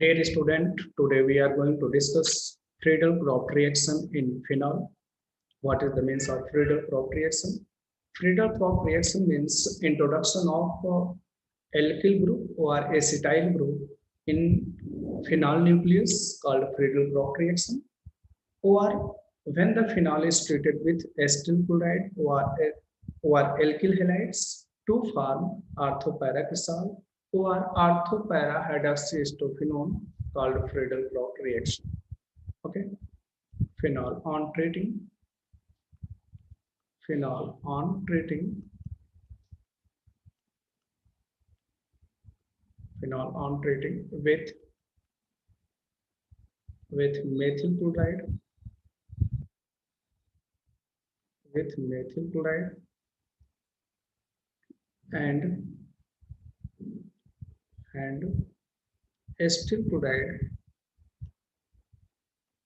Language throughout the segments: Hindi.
Dear student, today we are going to discuss Friedel-Crofts reaction in phenol. What is the means of Friedel-Crofts reaction? Friedel-Crofts reaction means introduction of alkyl group or acetyl group in phenol nucleus called Friedel-Crofts reaction. Or when the phenol is treated with acetyl chloride or alkyl halides to form orthoparacrysal or orthopara-hydroxyhistophenone called Friedel-Crofts reaction. Okay, phenol on treating, phenol on treating, phenol on treating with methyl chloride, with methyl chloride and and acetyl chloride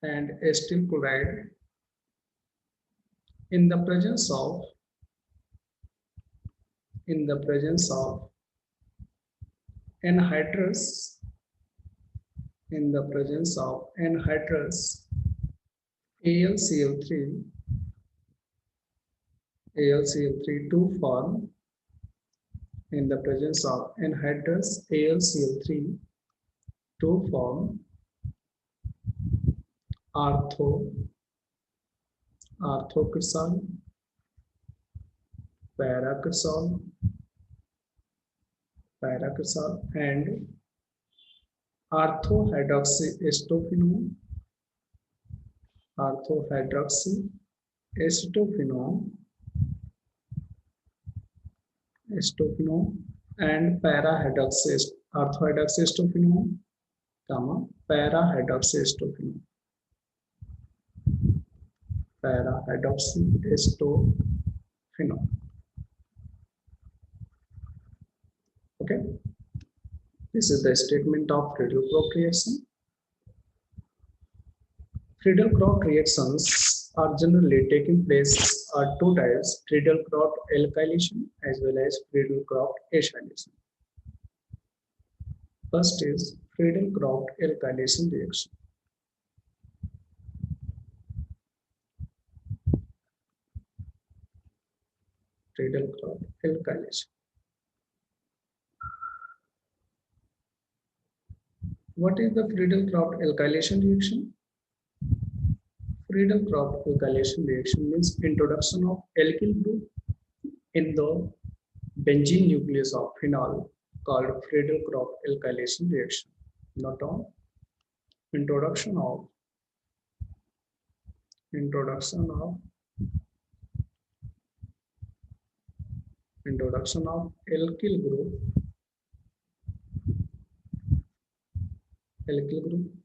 and acetyl chloride in the presence of anhydrous in the presence of anhydrous AlCl3 to form in the presence of anhydrous AlCl3 to form orthocresol, paracresol, and orthohydroxyacetophenone, and orthohydroxyacetophenone, parahydroxyacetophenone. Okay, this is the statement of Friedel-Crofts reaction. Friedel-Crofts reactions are generally taking place are two types: Friedel-Crofts alkylation as well as Friedel-Crofts acylation. First is Friedel-Crofts alkylation reaction. Friedel-Crofts alkylation. What is the Friedel-Crofts alkylation reaction? Friedel-Crofts alkylation reaction means introduction of alkyl group in the benzene nucleus of phenol called Friedel-Crofts alkylation reaction. Not on introduction of alkyl group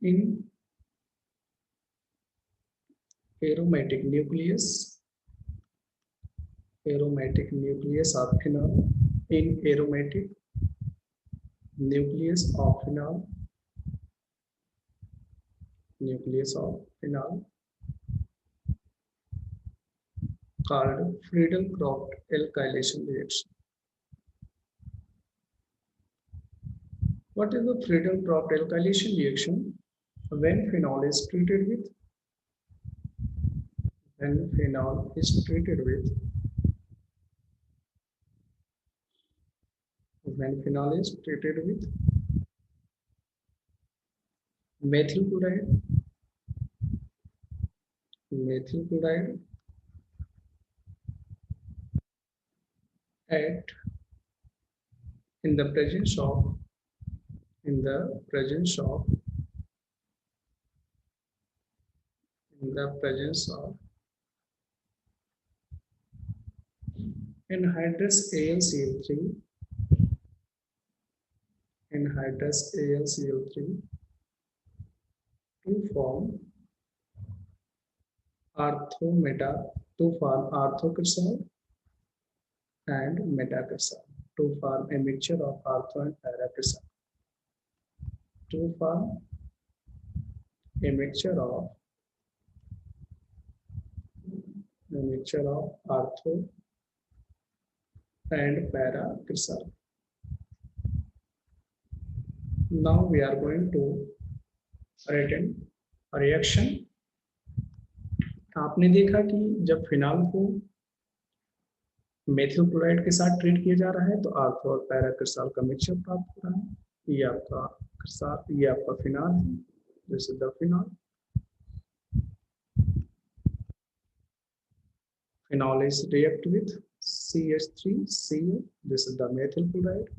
in aromatic nucleus of phenol, in aromatic nucleus of phenol called Friedel-Crofts alkylation reaction. What is the Friedel-Crofts alkylation reaction? When phenol is treated with methyl chloride at in the presence of in the presence of anhydrous AlCl3 to form orthocresol and metacresol, to form a mixture of ortho and paracresol, to form a mixture of ortho and paracresol. Now we are going to reaction. आपने देखा कि जब फिनाल को मेथिल क्लोराइड के साथ ट्रीट किया जा रहा है तो आर्थो और पैरा क्रिस्टल का मिक्सचर प्राप्त हो रहा है। ये आपका क्रिस्टल, ये आपका फिनाल है, this is the phenol. Phenol is react with CH3Cl. This is the methyl chloride.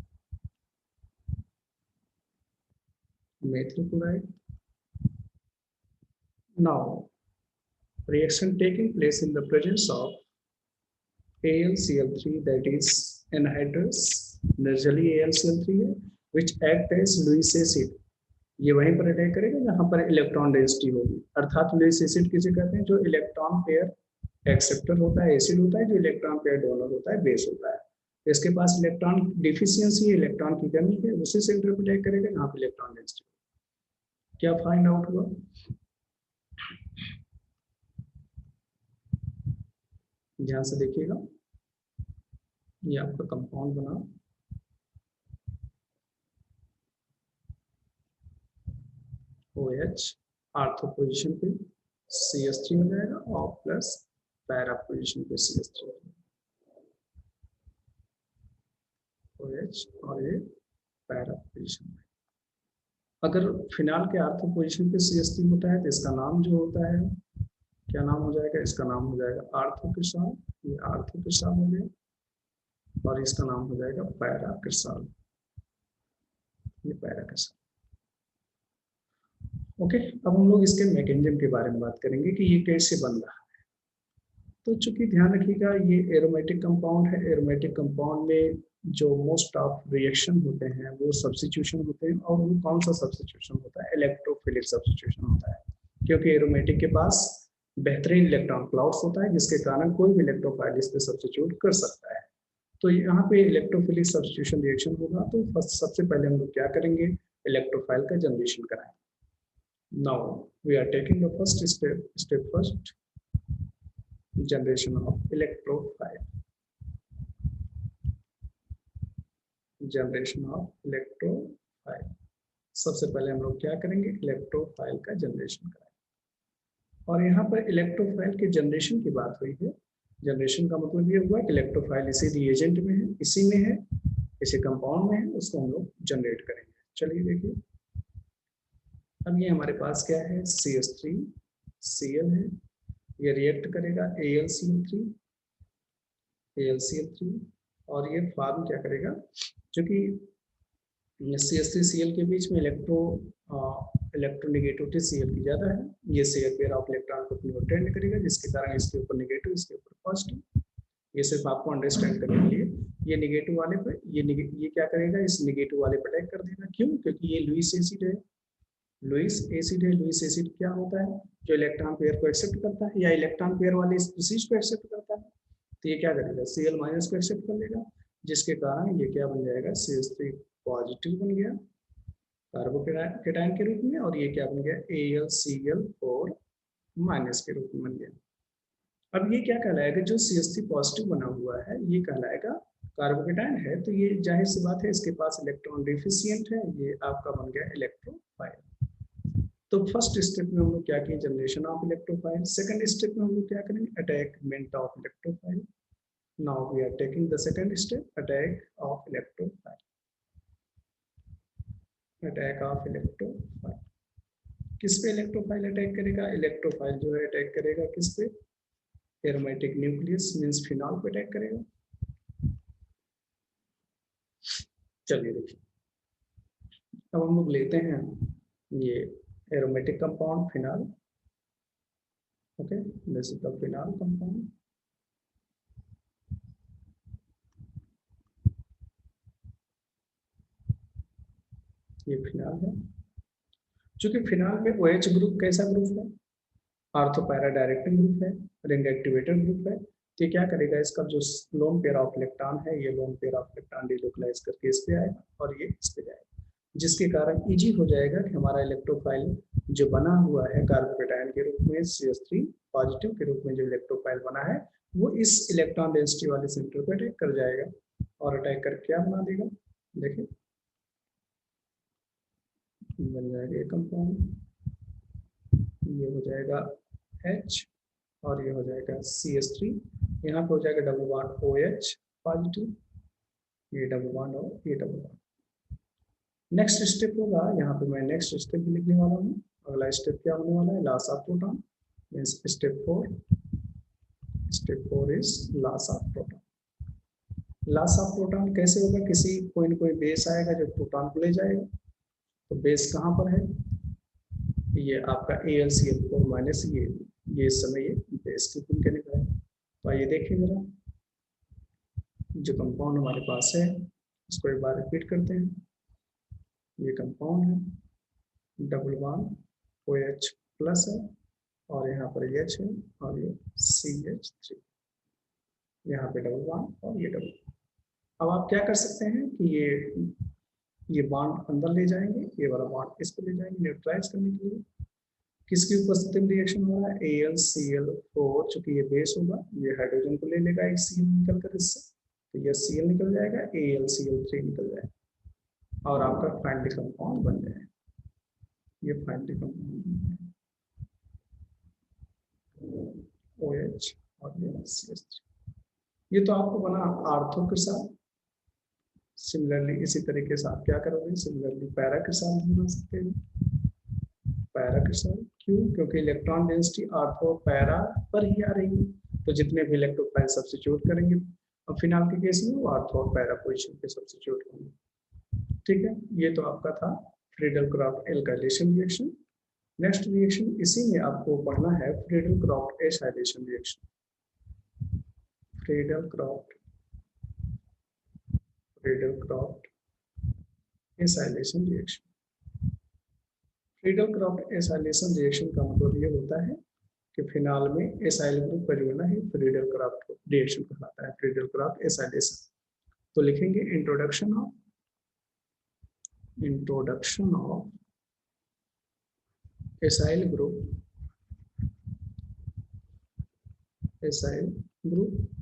Methyl chloride. Now, reaction taking place in the presence of AlCl3, that is anhydrous nasally AlCl3 है, which act as Lewis acid. ये वहीं पर अटैक करेगा जहां पर इलेक्ट्रॉन डेंसिटी होगी, अर्थात लुईस एसिड किसे कहते हैं, जो इलेक्ट्रॉन पेयर एक्सेप्टर होता है, एसिड होता है, जो इलेक्ट्रॉन पेयर डोनर होता है, बेस होता है। इसके पास इलेक्ट्रॉन डिफिशियंसी, इलेक्ट्रॉन की कमी है, उसी सेंटर पर अटैक करेगा जहां पर इलेक्ट्रॉन डेंसिटी। क्या फाइंड आउट हुआ? ध्यान से देखिएगा, ये आपका कंपाउंड बना, OH आर्थो पोजीशन पे CH3 हो जाएगा और प्लस पैरा पोजीशन पे CH3 OH और ये पैरा पोजीशन पे। अगर फिनाल के आर्थो पोजीशन पे CH3 होता है तो इसका नाम जो होता है, क्या नाम हो जाएगा? इसका नाम हो जाएगा आर्थो क्रिस्टल, ये आर्थो क्रिस्टल हो गया, और इसका नाम हो जाएगा पैरा क्रिस्टल, ये पैरा क्रिस्टल। ओके, अब हम लोग इसके मैकेनिज्म के बारे में बात करेंगे कि ये कैसे बन रहा है। तो चूंकि ध्यान रखिएगा ये एरोमेटिक कंपाउंड है, एरोमेटिक कंपाउंड में जो मोस्ट ऑफ रिएक्शन होते हैं वो सब्स्टिट्यूशन होते हैं, और वो कौन सा सब्स्टिट्यूशन होता है? इलेक्ट्रोफिलिक सब्स्टिट्यूशन होता है, क्योंकि एरोमेटिक के पास बेहतरीन इलेक्ट्रॉन क्लाउड्स होता है जिसके कारण कोई भी इलेक्ट्रोफाइल इस पे सब्स्टिट्यूट कर सकता है। तो यहाँ पे इलेक्ट्रोफिलिक सब्स्टिट्यूशन रिएक्शन होगा, तो फर्स्ट सबसे पहले हम लोग क्या करेंगे? इलेक्ट्रोफाइल का जनरेशन कराएंगे। Now we are taking the first step first, generation of electrophile. Generation of electrophile. सबसे पहले हम लोग क्या करेंगे? इलेक्ट्रोफाइल का जनरेशन कराएंगे। और यहाँ पर इलेक्ट्रोफाइल के जनरेशन की बात हुई है। जनरेशन का मतलब ये हुआ कि इलेक्ट्रोफाइल इसी रिएजेंट में है, इसी में है, इसी कंपाउंड में है, उसको हम लोग जनरेट करेंगे। चलिए देखिए, अब ये हमारे पास क्या है? CH3Cl है, ये रिएक्ट करेगा AlCl3 और ये फॉर्म क्या करेगा? क्योंकि CH3Cl के बीच में इलेक्ट्रोनेगेटिविटी Cl की ज्यादा है, ये शेयर पेयर ऑफ इलेक्ट्रॉन को अपनी ओर टेंड करेगा, जिसके कारण इसके ऊपर नेगेटिव, इसके ऊपर पॉजिटिव। ये सिर्फ आपको अंडरस्टैंड करने के लिए, ये नेगेटिव वाले पर ये क्या करेगा? इस नेगेटिव वाले पर अटैक कर देगा। क्यों? क्योंकि ये लुईस एसिड है, लुईस एसिड है। लुईस एसिड क्या होता है? जो इलेक्ट्रॉन पेयर को एक्सेप्ट करता है, या इलेक्ट्रॉन पेयर वाले स्पीशीज को एक्सेप्ट करता है। तो ये क्या करेगा? Cl माइनस को एक्सेप्ट कर लेगा, जिसके कारण ये क्या बन जाएगा? CH3 पॉजिटिव बन गया कार्बोकेटाइन के रूप में, और ये क्या बन गया? AlCl4 माइनस के रूप में बन गया। अब ये क्या कहलाएगा? जो CH3 पॉजिटिव बना हुआ है ये कहलाएगा कार्बोकेटाइन है, तो ये जाहिर सी बात है इसके पास इलेक्ट्रॉन डिफिशिएंट है, ये आपका बन गया इलेक्ट्रोफाइल। तो फर्स्ट स्टेप में हम लोग क्या किए? Generation of electrophile. Second step में हम लोग क्या करेंगे? Attachment of electrophile. Now we are taking the second step, attack of electrophile. Attack of electrophile, किस पे इलेक्ट्रोफाइल अटैक करेगा? इलेक्ट्रोफाइल जो है अटैक करेगा किस पे? एरोमेटिक न्यूक्लियस मींस फिनॉल पे अटैक करेगा। चलिए देखिए, अब हम लोग लेते हैं ये aromatic compound phenol. Okay, this is the phenol compound. ये फिनॉल है। चूंकि फिनॉल में OH ग्रुप कैसा ग्रुप है? आर्थो पैरा डायरेक्टिंग ग्रुप है, रिंग एक्टिवेटर ग्रुप है। तो ये क्या करेगा? इसका जो लोन पेयर ऑफ इलेक्ट्रॉन है, ये lone pair of electron delocalise करके इस पे आएगा और ये इस पे जाएगा, जिसके कारण इजी हो जाएगा कि हमारा इलेक्ट्रोफाइल जो बना हुआ है कार्बोकेटाइन के रूप में, CH3 पॉजिटिव के रूप में जो इलेक्ट्रोफाइल बना है, वो इस इलेक्ट्रॉन डेंसिटी वाले सेंटर पर अटैक कर जाएगा और अटैक कर क्या बना देगा? देखिए, बन जाएगा ये कंपाउंड। ये हो जाएगा H और ये हो जाएगा CH3। यहाँ पे हो जाएगा डबल बॉन्ड OH पॉजिटिव, ये डबल बॉन्ड और ये डबल बॉन्ड। नेक्स्ट स्टेप होगा, यहाँ पे मैं नेक्स्ट स्टेप भी लिखने वाला हूँ। अगला स्टेप क्या होने वाला है, loss of proton means step 4। Step 4 is loss of proton. Loss of proton कैसे होगा, किसी कोई न कोई बेस आएगा जो प्रोटॉन को ले जाएगा। तो बेस कहाँ पर है, ये आपका AlCl4 माइनस ये इस समय ये बेस की भूमिका निभाएगा। तो आइए देखिए जरा, जो कंपाउंड हमारे पास है उसको एक बार रिपीट करते हैं। ये कंपाउंड है, डबल बॉन्ड OH प्लस है और यहाँ पर H है और ये CH3, यहाँ पे डबल बॉन्ड और ये डबल। अब आप क्या कर सकते हैं कि ये बॉन्ड अंदर ले जाएंगे, ये वाला बॉन्ड इसको ले जाएंगे न्यूट्रलाइज करने के लिए। किसकी उपस्थिति में रिएक्शन हो रहा है, AlCl4, चूंकि ये बेस होगा ये हाइड्रोजन को ले लेगा एक Cl निकल कर इससे, तो ये Cl निकल जाएगा, AlCl3 निकल जाएगा और आपका फाइनली कंपाउंड बन जाएगा। ये फाइनली कंपाउंड OH और ये CH3। ये तो आपको बना आर्थो के साथ। सिमिलरली इसी तरीके से आप क्या करोगे, सिमिलरली पैरा के साथ बना सकते हैं। पैरा के साथ क्यों, क्योंकि इलेक्ट्रॉन डेंसिटी आर्थो पैरा पर ही आ रही है, तो जितने भी इलेक्ट्रोफाइल सब्स्टिट्यूट करेंगे और फिनाल के केस में वो आर्थो और पैरा पोजीशन पे सब्स्टिट्यूट होंगे। ठीक है, ये तो आपका था Friedel-Crafts alkylation reaction. Next reaction इसी में आपको पढ़ना है, Friedel-Crafts acylation reaction. Friedel-Crafts acylation reaction. Friedel-Crafts acylation reaction का मतलब ये होता है कि फिनाल में एसाइल ग्रुप का जो है ना, फ्रीडल-क्राफ्ट रिएक्शन कहलाता है, फ्रीडल-क्राफ्ट एसाइलेशन। तो लिखेंगे introduction of acyl group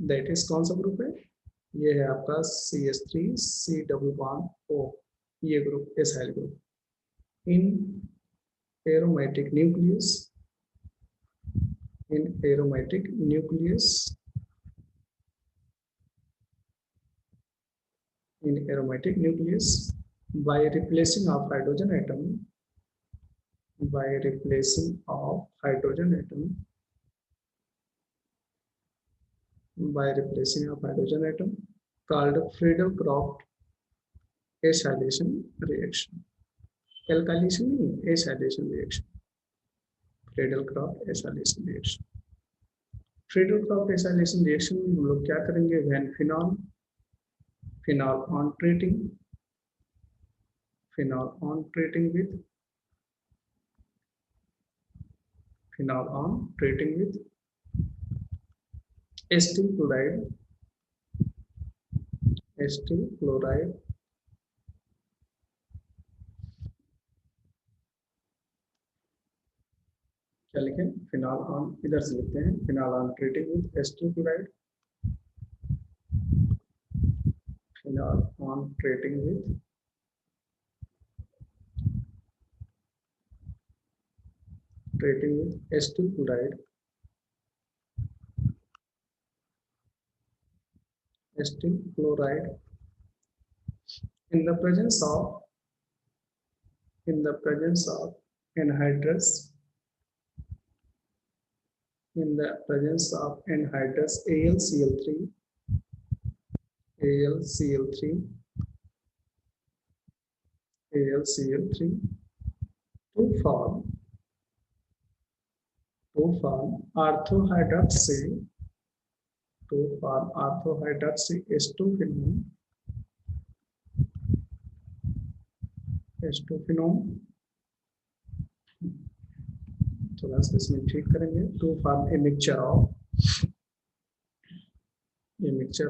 that is कौन सा ग्रुप है, ये है आपका CH3C डबल बॉन्ड O, ये group acyl group in aromatic nucleus, in aromatic nucleus by replacing of hydrogen atom called Friedel-Crafts acylation reaction. Alkylation नहीं, acylation reaction, Friedel-Crafts acylation reaction. Friedel-Crafts acylation reaction में हम लोग क्या करेंगे, when phenol on treating with acetyl chloride क्या लिखें, फिनाल ऑन, इधर से लिखते हैं, phenol on treating with acetyl chloride, phenol on treating with acetyl chloride, in the presence of anhydrous AlCl3 to form orthohydroxy acetophenone, थोड़ा सा इसमें ठीक करेंगे, to form a mixture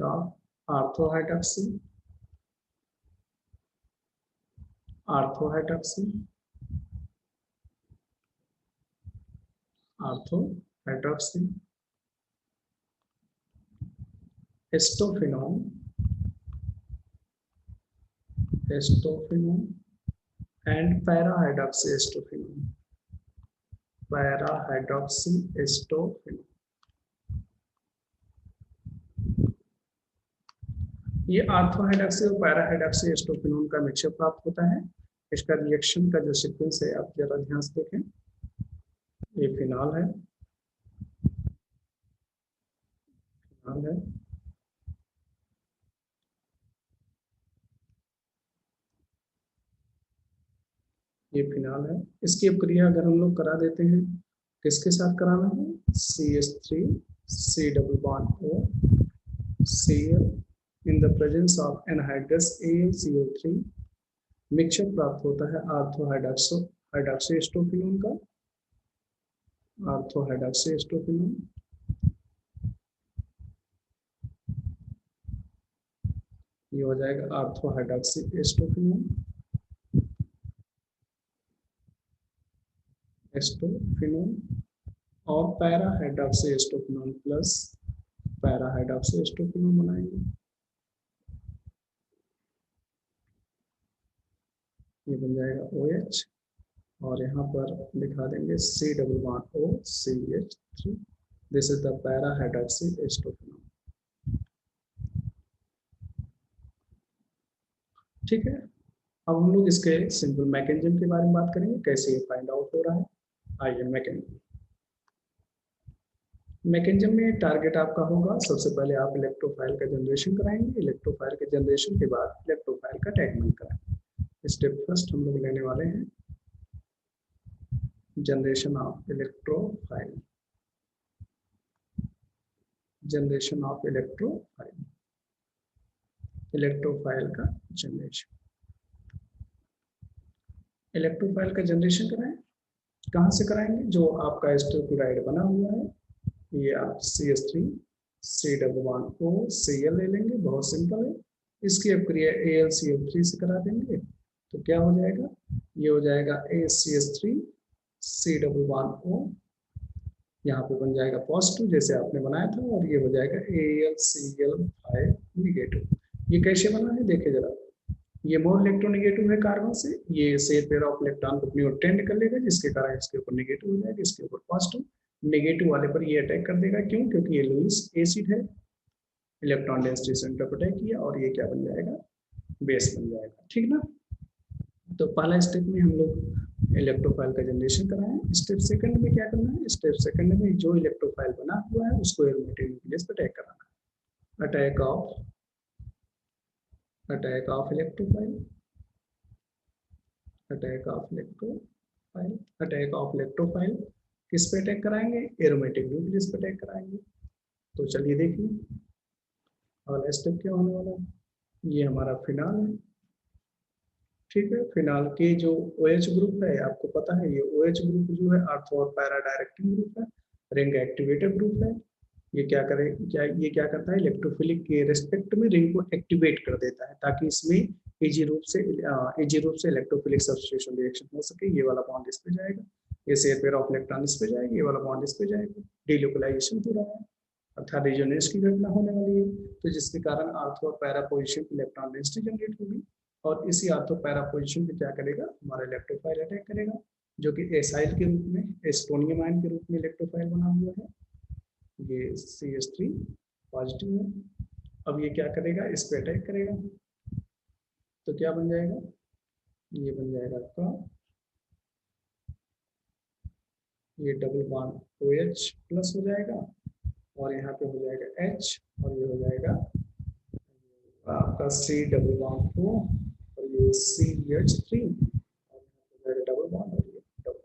of orthohydroxy acetophenone and para-hydroxy acetophenone. Para hydroxy acetophenone. ये आर्थो हाइड्रोक्सी और पैरा हाइड्रोक्सी एस्टोफिनोन का मिक्सचर प्राप्त होता है। इसका रिएक्शन का जो सीक्वेंस है आप जरा ध्यान से देखें। ये फिनॉल है, फिनॉल है, ये फिनॉल है। इसकी अपक्रिया अगर हम लोग करा देते हैं, किसके साथ कराना है? CH3 C double bond O Cl in the presence of anhydrous AlCO3 mixture प्राप्त होता है आर्थो हाइड्रोक्सी एस्टोफिनोन का। आर्थो हाइड्रोक्सी एस्टोफिनोन, ये हो जाएगा आर्थो हाइड्रोक्सी एस्टोफिनोन, एस्टोफिनोन और para hydroxy acetophenone plus para hydroxy acetophenone बनाएंगे। ये बन जाएगा OH और यहाँ पर लिखा देंगे C double bond O CH3। This is the para hydroxy acetophenone. ठीक है, अब हम लोग इसके सिंपल मैकेनिज्म के बारे में बात करेंगे, कैसे ये फाइंड आउट हो रहा है। आइए मैकेनिज्म में टारगेट आपका होगा, सबसे पहले आप इलेक्ट्रोफाइल का जनरेशन कराएंगे। इलेक्ट्रोफाइल के जनरेशन के बाद इलेक्ट्रोफाइल का टैगमेंट कराएंगे। स्टेप फर्स्ट हम लोग लेने वाले हैं generation of electrophile. Generation of electrophile, electrophile का जनरेशन। इलेक्ट्रोफाइल का जनरेशन कराएं, कहाँ से कराएंगे? जो आपका एस्टरक्लोराइड बना हुआ है, ये आप CH3 C double bond O Cl ले लेंगे, बहुत सिंपल है। इसकी अपक्रिया AlCO3 से करा देंगे तो क्या हो जाएगा? ये हो जाएगा ACH3 C double bond O, यहाँ पे बन जाएगा पॉजिटिव जैसे आपने बनाया था, और ये हो जाएगा AlCl5 निगेटिव। ये कैसे बना है देखिए जरा। ये मोर इलेक्ट्रोनेगेटिव है कार्बन से, ये शेयर पेयर ऑफ इलेक्ट्रॉन को अपनी ओर टेंड कर लेगा, जिसके कारण इसके ऊपर नेगेटिव हो जाएगा, इसके ऊपर पॉजिटिव। नेगेटिव वाले पर ये अटैक कर देगा, क्यों? क्योंकि ये लुईस एसिड है, इलेक्ट्रॉन डेंसिटी सेंटर पर अटैक किया और ये क्या बन जाएगा? बेस बन जाएगा। ठीक ना? तो पहला स्टेप में हम लोग इलेक्ट्रोफाइल का जनरेशन कराएं। स्टेप सेकंड में क्या करना है? स्टेप सेकंड में जो इलेक्ट्रोफाइल बना हुआ है उसको एरोमेटिक न्यूक्लियस पर अटैक कराना है। Attack of electrophile, attack of electrophile, attack of electrophile किस पे अटैक कराएंगे? एरोमेटिक न्यूक्लियस पे अटैक कराएंगे। तो चलिए देखिए अगला स्टेप क्या होने वाला है। ये हमारा फिनॉल है, ठीक है। फिनॉल के जो OH ग्रुप है, आपको पता है ये OH ग्रुप जो है आर्थो और पैरा डायरेक्टिंग ग्रुप है, रिंग एक्टिवेटेड ग्रुप है। ये क्या करता है? इलेक्ट्रोफिलिक के रेस्पेक्ट में रिंग को एक्टिवेट कर देता है, ताकि इसमें इजी रूप से इलेक्ट्रोफिलिक सब्स्टिट्यूशन रिएक्शन हो सके। ये वाला बॉन्ड इस पे जाएगा, ये शेयर पेयर ऑफ इलेक्ट्रॉन इस पे जाएगा, ये वाला बॉन्ड इस पे जाएगा। डीलोकलाइजेशन हो रहा है, अर्थात रेजोनेंस की घटना होने वाली है, तो जिसके कारण आर्थो और para position electron density generate होगी, और इसी आर्थो पैरा पोजीशन पे क्या करेगा? हमारा इलेक्ट्रोफाइल अटैक करेगा, जो कि एसाइल के रूप में, एस्टोनियम आयन के रूप में इलेक्ट्रोफाइल बना हुआ है। ये CH3 पॉजिटिव है। अब ये क्या करेगा? इस पे अटैक करेगा, तो क्या बन जाएगा? ये बन जाएगा आपका ये डबल बॉन्ड OH प्लस हो जाएगा, और यहाँ पे हो जाएगा H, और ये हो जाएगा आपका C डबल बॉन्ड O, और ये CH3, और हो जाएगा डबल बॉन्ड, और ये डबल।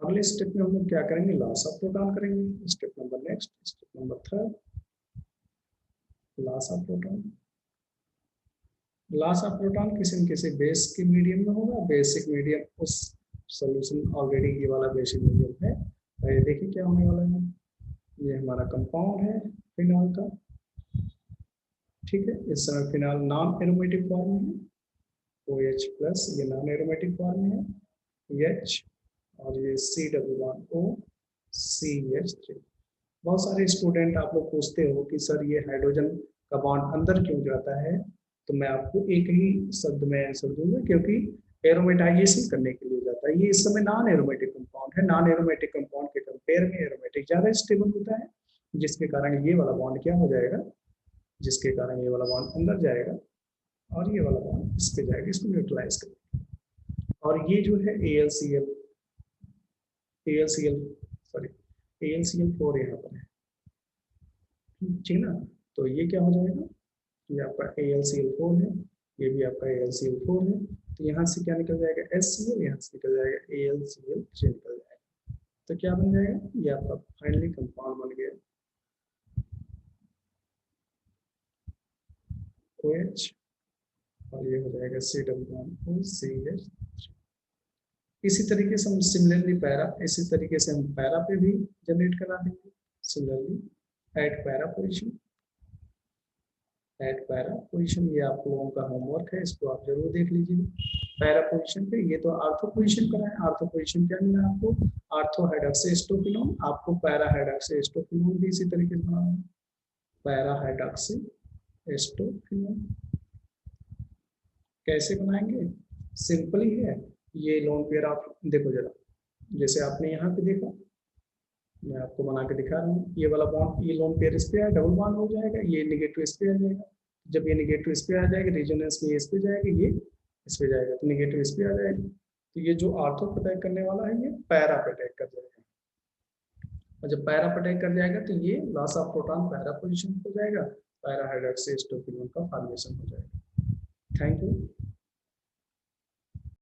अगले स्टेप में हम लोग क्या करेंगे? लॉस ऑफ प्रोटॉन करेंगे। Step number next, step number third, loss of proton. Loss of proton किसी न किसी बेस के मीडियम में होगा। बेसिक मीडियम उस सॉल्यूशन ऑलरेडी ये वाला बेसिक मीडियम है, तो ये देखिए क्या होने वाला है। ये हमारा कंपाउंड है फिनॉल का, ठीक है। इस समय फिनॉल नॉन एरोमेटिक फॉर्म में है, OH प्लस, ये नॉन एरोमेटिक फॉर्म में है H, और ये C double bond O CH3। बहुत सारे स्टूडेंट आप लोग पूछते हो कि सर ये हाइड्रोजन का बॉन्ड अंदर क्यों जाता है, तो मैं आपको एक ही शब्द में आंसर दूंगा, क्योंकि एरोमेटाइजेशन करने के लिए जाता है। ये इस समय नॉन एरोमेटिक कंपाउंड है, नॉन एरोमेटिक कंपाउंड के कंपेयर में एरोमेटिक ज्यादा स्टेबल होता है, जिसके कारण ये वाला बॉन्ड क्या हो जाएगा, जिसके कारण ये वाला बॉन्ड अंदर जाएगा और ये वाला बॉन्ड इस पे जाएगा, इसको न्यूट्रलाइज करेगा। और ये जो है AlCl सॉरी AlCl4 यहाँ पर है, ठीक ना। तो ये क्या हो जाएगा, ये आपका AlCl4 है, ये भी आपका AlCl4 है, तो यहाँ से क्या निकल जाएगा HCl, यहाँ से निकल जाएगा AlCl3 निकल जाएगा। तो क्या बन जाएगा, ये आपका फाइनली कंपाउंड बन गया OH, और ये हो जाएगा C+CH। इसी तरीके से हम सिमिलरली पैरा, इसी तरीके से हम पैरा पे भी जनरेट करा देंगे। Similarly at para position, eight para position, ये आप लोगों का होमवर्क है, इसको आप जरूर देख लीजिए। पैरा पोजीशन पे ये तो आर्थो पोजीशन करा है, आर्थो पोजीशन क्या मिला आपको, आर्थो हाइड्रॉक्सी, आपको पैरा हाइड्रॉक्सी भी इसी तरीके से बनाना है, पैरा हाइड्रॉक्सी। कैसे बनाएंगे, सिंपल ही है। ये लोन पेयर आप देखो जरा, जैसे आपने यहाँ पे देखा, मैं आपको बना के दिखा रहा हूँ, ये वाला बॉन्ड, ये लोन पेयर इस पे है, डबल बॉन्ड हो जाएगा, ये निगेटिव इस पे आ जाएगा, जब ये निगेटिव इस पे आ जाएगा, रेजोनेंस में इस पे जाएगा, ये इस पे जाएगा, तो निगेटिव इस पे आ जाएगा, तो ये जो आर्थो अटैक करने वाला है, ये पैरा पे अटैक कर जाएगा, और जब पैरा पे अटैक कर जाएगा तो ये loss of proton para position हो जाएगा, पैरा हाइड्रॉक्सी का फॉर्मेशन हो जाएगा। Thank you.